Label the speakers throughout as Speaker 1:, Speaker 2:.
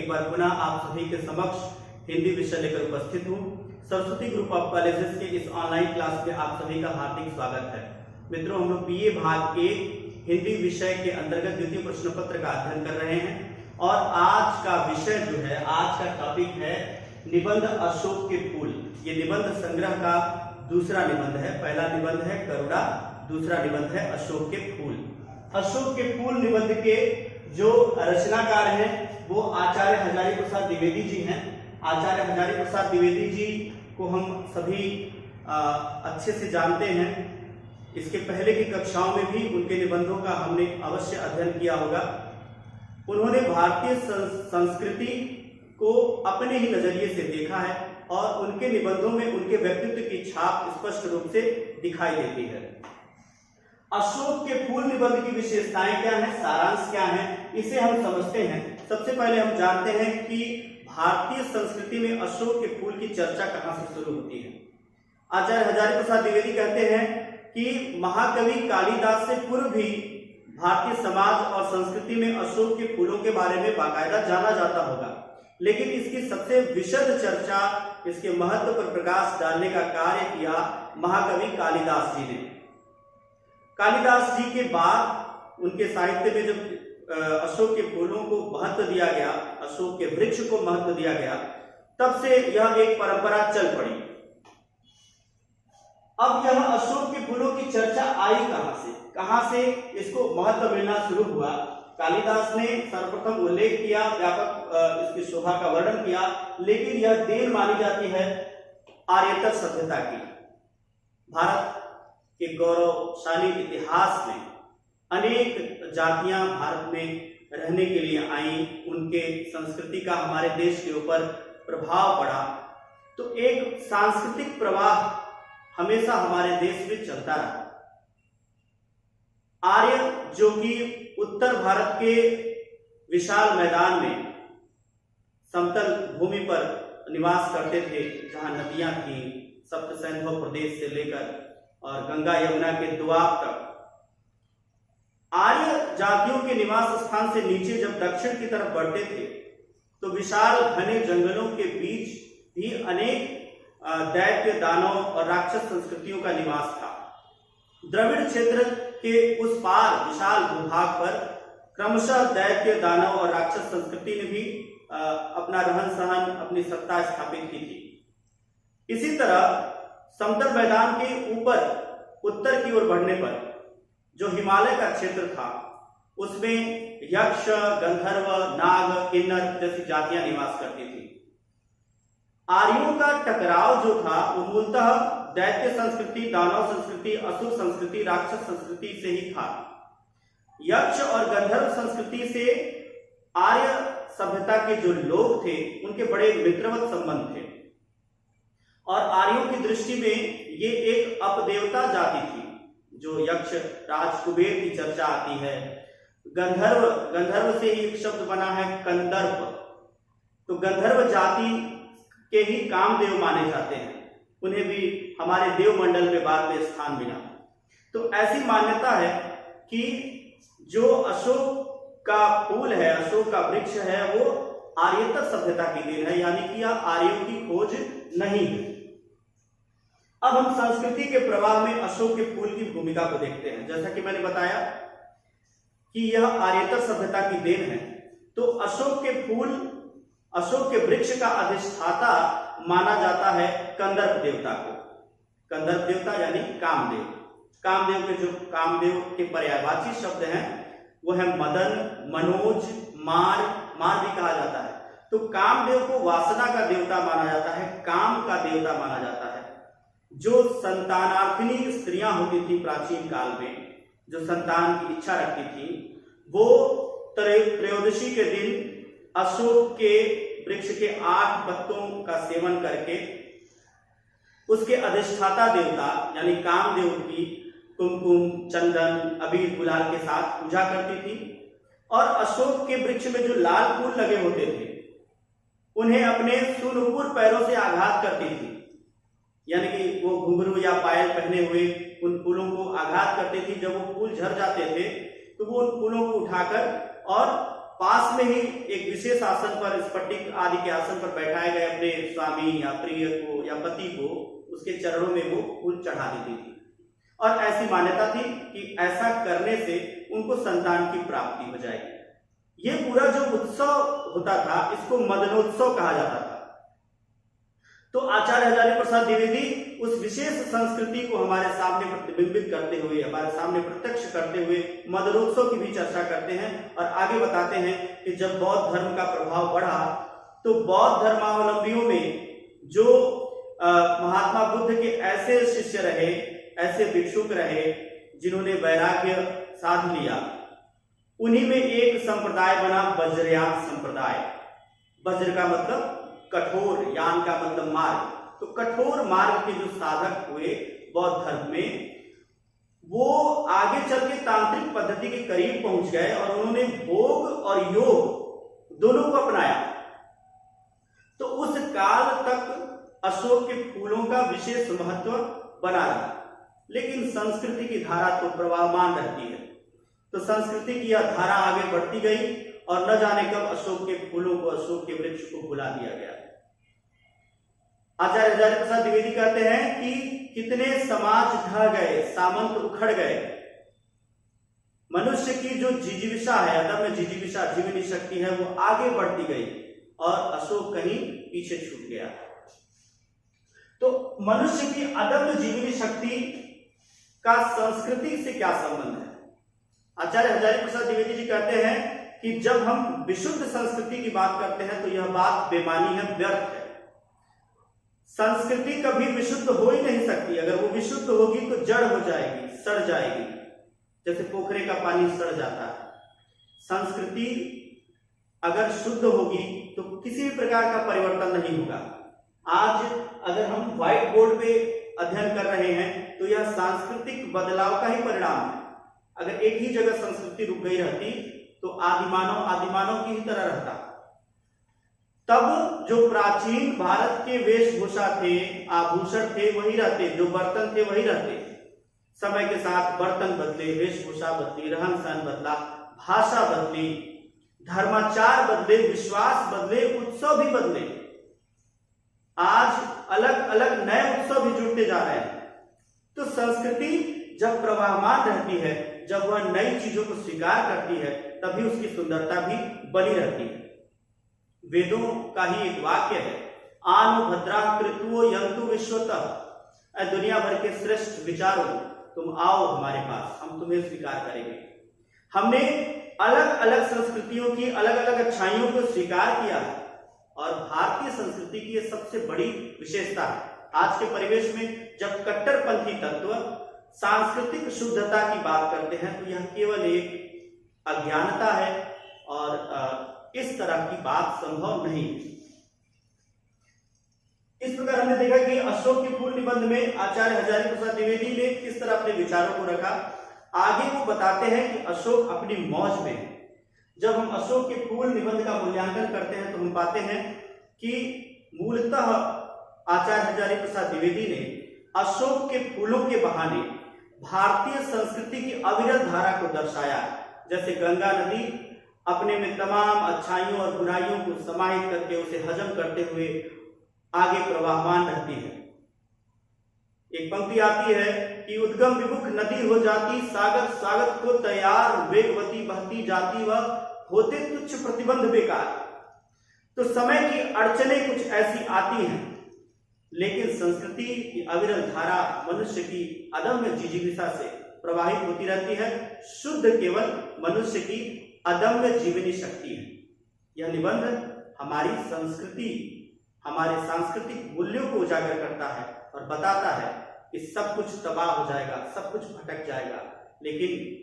Speaker 1: एक बार पुनः आप सभी के समक्ष हिंदी विषय लेकर उपस्थित हूँ। सरस्वती ग्रुप ऑफ कॉलेजेस के इस ऑनलाइन क्लास में आप सभी का हार्दिक स्वागत है। मित्रों, हम लोग बीए भाग 1 हिंदी विषय के अंतर्गत द्वितीय प्रश्न पत्र का अध्ययन कर रहे हैं और आज का विषय जो है, आज का टॉपिक है निबंध अशोक के फूल। ये निबंध संग्रह का दूसरा निबंध है। पहला निबंध है करुणा, दूसरा निबंध है अशोक के फूल। अशोक के फूल निबंध के जो रचनाकार हैं वो आचार्य हजारी प्रसाद द्विवेदी जी हैं। आचार्य हजारी प्रसाद द्विवेदी जी को हम सभी अच्छे से जानते हैं। इसके पहले की कक्षाओं में भी उनके निबंधों का हमने अवश्य अध्ययन किया होगा। उन्होंने भारतीय संस्कृति को अपने ही नजरिए से देखा है और उनके निबंधों में उनके व्यक्तित्व की छाप स्पष्ट रूप से दिखाई देती है। अशोक के फूल निबंध की विशेषताएं क्या हैं, सारांश क्या है, इसे हम समझते हैं। सबसे पहले हम जानते हैं कि भारतीय संस्कृति में अशोक के फूल की चर्चा कहां से शुरू होती है। आचार्य हजारी प्रसाद द्विवेदी कहते हैं कि महाकवि कालिदास से पूर्व भी भारतीय समाज और संस्कृति में अशोक के फूलों के बारे में बाकायदा जाना जाता होगा, लेकिन इसकी सबसे विशद चर्चा, इसके महत्व पर प्रकाश डालने का कार्य किया महाकवि कालिदास जी ने। कालिदास जी के बाद उनके साहित्य में जब अशोक के फूलों को महत्व दिया गया, अशोक के वृक्ष को महत्व दिया गया, तब से यह एक परंपरा चल पड़ी। अब यह अशोक के फूलों की चर्चा आई कहां से इसको महत्व मिलना शुरू हुआ। कालिदास ने सर्वप्रथम उल्लेख किया, व्यापक इसकी शोभा का वर्णन किया, लेकिन यह देन मानी जाती है आर्यतर सभ्यता की। भारत के गौरवशाली इतिहास में अनेक जातियां भारत में रहने के लिए आई, उनके संस्कृति का हमारे देश के ऊपर प्रभाव पड़ा, तो एक सांस्कृतिक प्रवाह हमेशा हमारे देश में चलता रहा। आर्य जो कि उत्तर भारत के विशाल मैदान में समतल भूमि पर निवास करते थे, जहां नदियां थी, सप्तसैंधव प्रदेश से लेकर और गंगा यमुना के दोआब तक। आर्य जातियों के निवास स्थान से नीचे जब दक्षिण की तरफ बढ़ते थे तो विशाल घने जंगलों के बीच भी अनेक दैत्य, दानव और राक्षस संस्कृतियों का निवास था। द्रविड़ क्षेत्र के उस पार विशाल भूभाग पर क्रमशः दैत्य, दानव और राक्षस संस्कृति ने भी अपना रहन सहन, अपनी सत्ता स्थापित की थी। इसी तरह समतल मैदान के ऊपर उत्तर की ओर बढ़ने पर जो हिमालय का क्षेत्र था, उसमें यक्ष, गंधर्व, नाग, किन्नर जैसी जातियां निवास करती थी। आर्यों का टकराव जो था वो मूलतः दैत्य संस्कृति, दानव संस्कृति, असुर संस्कृति, राक्षस संस्कृति से ही था। यक्ष और गंधर्व संस्कृति से आर्य सभ्यता के जो लोग थे उनके बड़े मित्रवत संबंध थे और आर्यों की दृष्टि में ये एक अपदेवता जाति थी। जो यक्ष राज कुबेर की चर्चा आती है, गंधर्व से ही एक शब्द बना है कंदर्प, तो गंधर्व जाति के ही कामदेव माने जाते हैं, उन्हें भी हमारे देव मंडल में बाद में स्थान मिला। तो ऐसी मान्यता है कि जो अशोक का फूल है, अशोक का वृक्ष है, वो आर्यतर सभ्यता की देन है, यानी कि यह आर्यों की खोज नहीं है। अब हम संस्कृति के प्रवाह में अशोक के फूल की भूमिका को देखते हैं। जैसा कि मैंने बताया कि यह आर्यतर सभ्यता की देन है, तो अशोक के फूल, अशोक के वृक्ष का अधिष्ठाता माना जाता है कंदर्प देवता को। कंदर्प देवता यानी कामदेव। कामदेव के जो कामदेव के पर्यायवाची शब्द हैं वो है मदन, मनोज, मार भी कहा जाता है। तो कामदेव को वासना का देवता माना जाता है, काम का देवता माना जाता है। जो संतानार्थिनी स्त्रियां होती थी प्राचीन काल में, जो संतान की इच्छा रखती थी, वो त्रयोदशी के दिन अशोक के वृक्ष के 8 पत्तों का सेवन करके उसके अधिष्ठाता देवता यानी कामदेव की कुमकुम, चंदन, अबीर, गुलाल के साथ पूजा करती थी और अशोक के वृक्ष में जो लाल फूल लगे होते थे उन्हें अपने सुनुपुर पैरों से आघात करती थी, यानी कि वो घुंघरू या पायल पहने हुए उन फूलों को आघात करती थी। जब वो फूल झड़ जाते थे तो वो उन फूलों को उठाकर और पास में ही एक विशेष आसन पर, स्फटिक आदि के आसन पर बैठाए गए अपने स्वामी या प्रिय को या पति को उसके चरणों में वो फूल चढ़ा देती थी। और ऐसी मान्यता थी कि ऐसा करने से उनको संतान की प्राप्ति हो जाएगी। ये पूरा जो उत्सव होता था इसको मदनोत्सव कहा जाता था। तो आचार्य हजारी प्रसाद द्विवेदी उस विशेष संस्कृति को हमारे सामने प्रतिबिंबित करते हुए, हमारे सामने प्रत्यक्ष करते हुए मदनोत्सव की भी चर्चा करते हैं और आगे बताते हैं कि जब बौद्ध धर्म का प्रभाव बढ़ा तो बौद्ध धर्मावलंबियों में जो महात्मा बुद्ध के ऐसे शिष्य रहे, ऐसे भिक्षुक रहे जिन्होंने वैराग्य साध लिया, उन्हीं में एक संप्रदाय बना वज्रयान संप्रदाय। वज्र का मतलब कठोर, यान का मतलब मार्ग। तो कठोर मार्ग के जो साधक हुए बौद्ध धर्म में, वो आगे चल के तांत्रिक पद्धति के करीब पहुंच गए और उन्होंने भोग और योग दोनों को अपनाया। तो उस काल तक अशोक के फूलों का विशेष महत्व बना रहा, लेकिन संस्कृति की धारा तो प्रवाहमान रहती है। तो संस्कृति की यह धारा आगे बढ़ती गई और न जाने कब अशोक के फूलों को, अशोक के वृक्ष को भुला दिया गया। आचार्य हजारी प्रसाद द्विवेदी कहते हैं कि कितने समाज ढह गए, सामंत उखड़ गए, मनुष्य की जो जिजीविषा है, अदम्य जिजीविषा, जीवनी शक्ति है, वो आगे बढ़ती गई और अशोक कहीं पीछे छूट गया। तो मनुष्य की अदम्य जीवनी शक्ति का संस्कृति से क्या संबंध है? आचार्य हजारी प्रसाद द्विवेदी जी कहते हैं कि जब हम विशुद्ध संस्कृति की बात करते हैं तो यह बात बेमानी है, व्यर्थ है। संस्कृति कभी विशुद्ध हो ही नहीं सकती। अगर वो विशुद्ध होगी तो जड़ हो जाएगी, सड़ जाएगी, जैसे पोखरे का पानी सड़ जाता है। संस्कृति अगर शुद्ध होगी तो किसी भी प्रकार का परिवर्तन नहीं होगा। आज अगर हम व्हाइट बोर्ड पे अध्ययन कर रहे हैं तो यह सांस्कृतिक बदलाव का ही परिणाम है। अगर एक ही जगह संस्कृति रुक गई रहती तो आदिमानव की ही तरह रहता। तब जो प्राचीन भारत के वेशभूषा थे, आभूषण थे, वही रहते, जो बर्तन थे वही रहते। समय के साथ बर्तन बदले, वेशभूषा बदली, रहन सहन बदला, भाषा बदली, धर्माचार बदले, विश्वास बदले, उत्सव भी बदले। आज अलग अलग नए उत्सव भी जुड़ते जा रहे हैं। तो संस्कृति जब प्रवाहमान रहती है, जब वह नई चीजों को स्वीकार करती है, तभी उसकी सुंदरता भी बनी रहती है। वेदों का ही एक वाक्य है, आनु भद्रा कृतुओ यंतु विश्वतः, दुनिया भर के श्रेष्ठ विचारों तुम आओ हमारे पास, हम तुम्हें स्वीकार करेंगे। हमने अलग अलग संस्कृतियों की अलग अलग अच्छाइयों को स्वीकार किया है और भारतीय संस्कृति की यह सबसे बड़ी विशेषता है। आज के परिवेश में जब कट्टरपंथी तत्व सांस्कृतिक शुद्धता की बात करते हैं तो यह केवल एक अज्ञानता है और इस तरह की बात संभव नहीं। इस प्रकार हमने देखा कि अशोक के फूल निबंध में आचार्य हजारी प्रसाद द्विवेदी ने किस तरह अपने विचारों को रखा। आगे वो बताते हैं कि अशोक अपनी मौज में है। जब हम अशोक के फूल निबंध का मूल्यांकन करते हैं तो हम पाते हैं कि मूलतः आचार्य हजारी प्रसाद द्विवेदी ने अशोक के फूलों के बहाने भारतीय संस्कृति की अविरत धारा को दर्शाया। जैसे गंगा नदी अपने में तमाम अच्छाइयों और बुराइयों को समाहित करके उसे हजम करते हुए आगे प्रवाहमान रहती है। एक पंक्ति आती है कि उद्गम विमुख नदी हो जाती, सागर स्वागत को तैयार, वेगवती बहती जाती, वह होते तुच्छ प्रतिबंध बेकार। तो समय की अड़चने कुछ ऐसी आती हैं, लेकिन संस्कृति की अविरल धारा मनुष्य की अदम्य जिजीविषा से प्रवाहित होती रहती है। शुद्ध केवल मनुष्य की अदम्य जीवनी शक्ति है। यह निबंध हमारी संस्कृति, हमारे सांस्कृतिक मूल्यों को उजागर करता है और बताता है कि सब कुछ तबाह हो जाएगा, सब कुछ भटक जाएगा, लेकिन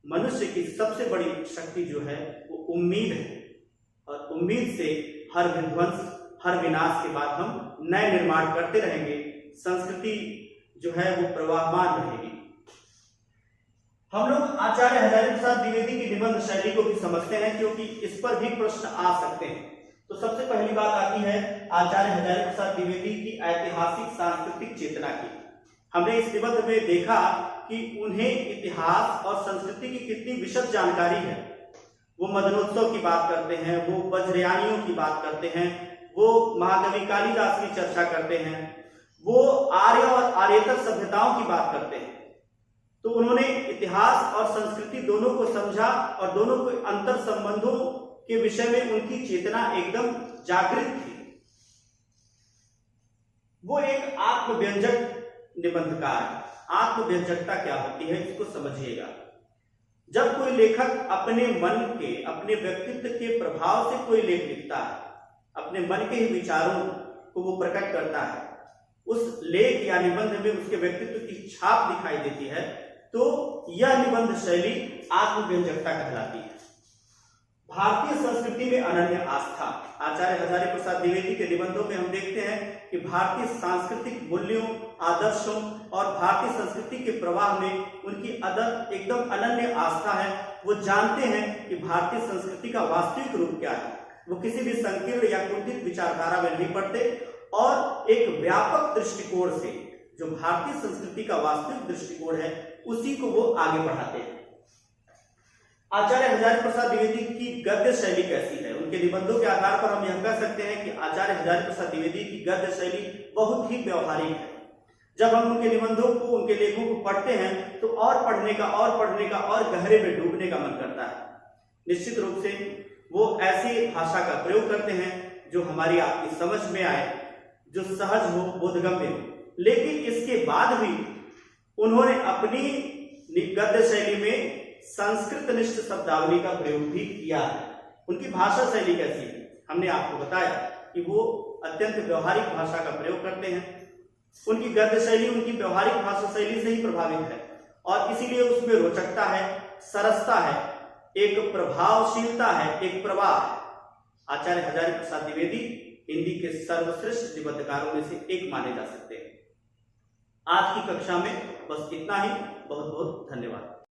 Speaker 1: मनुष्य की सबसे बड़ी शक्ति जो है वो उम्मीद है और उम्मीद से हर विध्वंस, हर विनाश के बाद हम नए निर्माण करते रहेंगे। संस्कृति जो है वो प्रवाहमान रहेगी। हम लोग आचार्य हजारी प्रसाद द्विवेदी की निबंध शैली को भी समझते हैं, क्योंकि इस पर भी प्रश्न आ सकते हैं। तो सबसे पहली बात आती है आचार्य हजारी प्रसाद द्विवेदी की ऐतिहासिक सांस्कृतिक चेतना की। हमने इस निबंध में देखा कि उन्हें इतिहास और संस्कृति की कितनी विशद जानकारी है। वो मदनोत्सव की बात करते हैं, वो वज्रयानियों की बात करते हैं, वो महाकवि कालिदास की चर्चा करते हैं, वो आर्य और आर्येतर सभ्यताओं की बात करते हैं। तो उन्होंने इतिहास और संस्कृति दोनों को समझा और दोनों के अंतर संबंधों के विषय में उनकी चेतना एकदम जागृत थी। वो एक आत्मव्यंजक निबंधकार है। आत्मव्यंजकता क्या होती है इसको समझिएगा। जब कोई लेखक अपने मन के, अपने व्यक्तित्व के प्रभाव से कोई लेख लिखता है, अपने मन के ही विचारों को वो प्रकट करता है, उस लेख या निबंध में उसके व्यक्तित्व की छाप दिखाई देती है, तो यह निबंध शैली आत्मव्यंजकता कहलाती है। भारतीय संस्कृति में अनन्य आस्था। आचार्य हजारी प्रसाद द्विवेदी के निबंधों में हम देखते हैं कि भारतीय सांस्कृतिक मूल्यों, आदर्शों और भारतीय संस्कृति के प्रवाह में उनकी एकदम अनन्य आस्था है। वो जानते हैं कि भारतीय संस्कृति का वास्तविक रूप क्या है। वो किसी भी संकीर्ण या कुंठित विचारधारा में नहीं पड़ते और एक व्यापक दृष्टिकोण से जो भारतीय संस्कृति का वास्तविक दृष्टिकोण है उसी को वो आगे बढ़ाते हैं। आचार्य हजारी प्रसाद द्विवेदी की गद्य शैली कैसी है? उनके निबंधों के आधार पर हम यह कह सकते हैं कि आचार्य हजारी प्रसाद द्विवेदी की गद्य शैली बहुत ही व्यवहारिक है। जब हम उनके निबंधों को, उनके लेखों को पढ़ते हैं तो और पढ़ने का और गहरे में डूबने का मन करता है। निश्चित रूप से वो ऐसी भाषा का प्रयोग करते हैं जो हमारी आपकी समझ में आए, जो सहज हो, बोधगम्य हो। लेकिन इसके बाद भी उन्होंने अपनी गद्य शैली में संस्कृत निष्ठ शब्दावली का प्रयोग भी किया है। उनकी भाषा शैली कैसी है? हमने आपको बताया कि वो अत्यंत व्यवहारिक भाषा का प्रयोग करते हैं। उनकी गद्य शैली उनकी व्यवहारिक भाषा शैली से ही प्रभावित है और इसीलिए उसमें रोचकता है, सरसता है, एक प्रभावशीलता है, एक प्रवाह है। आचार्य हजारी प्रसाद द्विवेदी हिंदी के सर्वश्रेष्ठ निबंधकारों में से एक माने जा सकते हैं। आज की कक्षा में बस इतना ही। बहुत बहुत धन्यवाद।